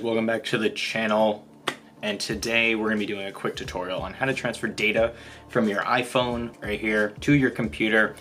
Welcome back to the channel, and today we're going to be doing a quick tutorial on how to transfer data from your iPhone right here to your computer.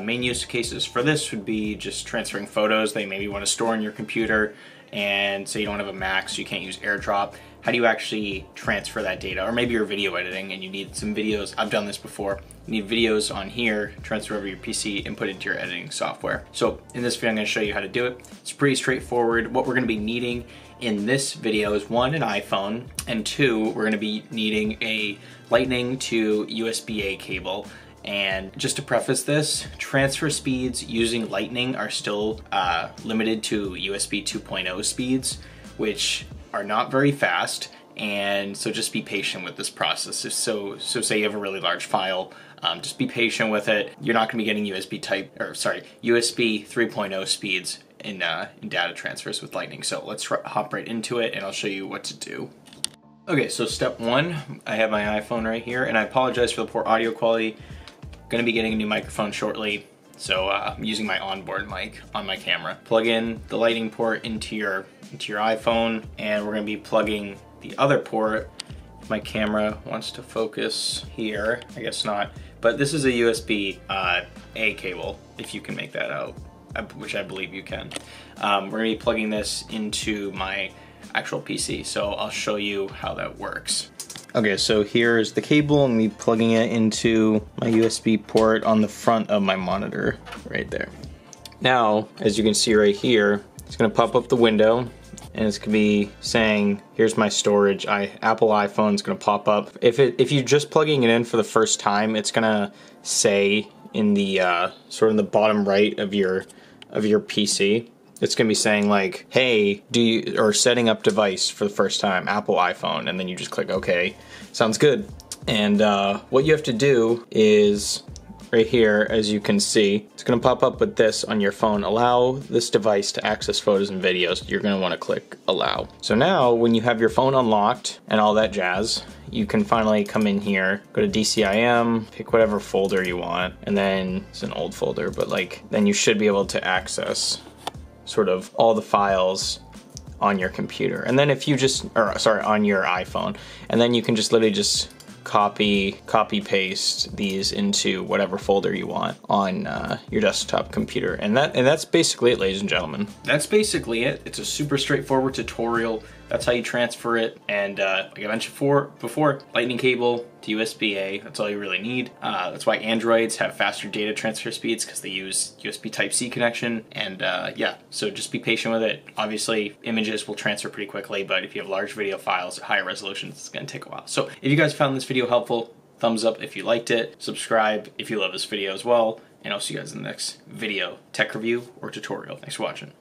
Main use cases for this would be just transferring photos that you maybe want to store in your computer, and say you don't have a Mac so you can't use AirDrop. How do you actually transfer that data? Or maybe you're video editing and you need some videos. I've done this before. You need videos on here, transfer over your PC, and put into your editing software. So in this video, I'm gonna show you how to do it. It's pretty straightforward. What we're gonna be needing in this video is one, an iPhone, and two, we're gonna be needing a Lightning to USB-A cable. And just to preface this, transfer speeds using Lightning are still limited to USB 2.0 speeds, which are not very fast, and so just be patient with this process. So say you have a really large file, just be patient with it. You're not going to be getting USB 3.0 speeds in data transfers with Lightning. So let's hop right into it, and I'll show you what to do. Okay, so step one, I have my iPhone right here, and I apologize for the poor audio quality. Going to be getting a new microphone shortly. So I'm using my onboard mic on my camera. Plug in the Lightning port into your iPhone, and we're gonna be plugging the other port. If my camera wants to focus here, I guess not, but this is a USB-A cable, if you can make that out, which I believe you can. We're gonna be plugging this into my actual PC, so I'll show you how that works. Okay, so here's the cable, and me plugging it into my USB port on the front of my monitor, right there. Now, as you can see right here, it's gonna pop up the window, and it's gonna be saying, here's my storage. Apple iPhone's gonna pop up. If you're just plugging it in for the first time, it's gonna say in the sort of the bottom right of your PC, it's gonna be saying like, hey, or setting up device for the first time, Apple iPhone, and then you just click OK. Sounds good. And what you have to do is, right here, as you can see, it's gonna pop up with this on your phone. Allow this device to access photos and videos. You're gonna wanna click allow. So now, when you have your phone unlocked and all that jazz, you can finally come in here, go to DCIM, pick whatever folder you want, and then, it's an old folder, but then you should be able to access sort of all the files on your computer. And then if you on your iPhone, and then you can just literally just copy paste these into whatever folder you want on your desktop computer. And that's basically it, ladies and gentlemen. That's basically it. It's a super straightforward tutorial. That's how you transfer it. And like I mentioned before, Lightning cable to USB-A, that's all you really need. That's why Androids have faster data transfer speeds, because they use USB Type-C connection. And yeah, so just be patient with it. Obviously, images will transfer pretty quickly, but if you have large video files at higher resolutions, it's gonna take a while. So if you guys found this video helpful, thumbs up if you liked it, subscribe if you love this video as well, and I'll see you guys in the next video, tech review or tutorial. Thanks for watching.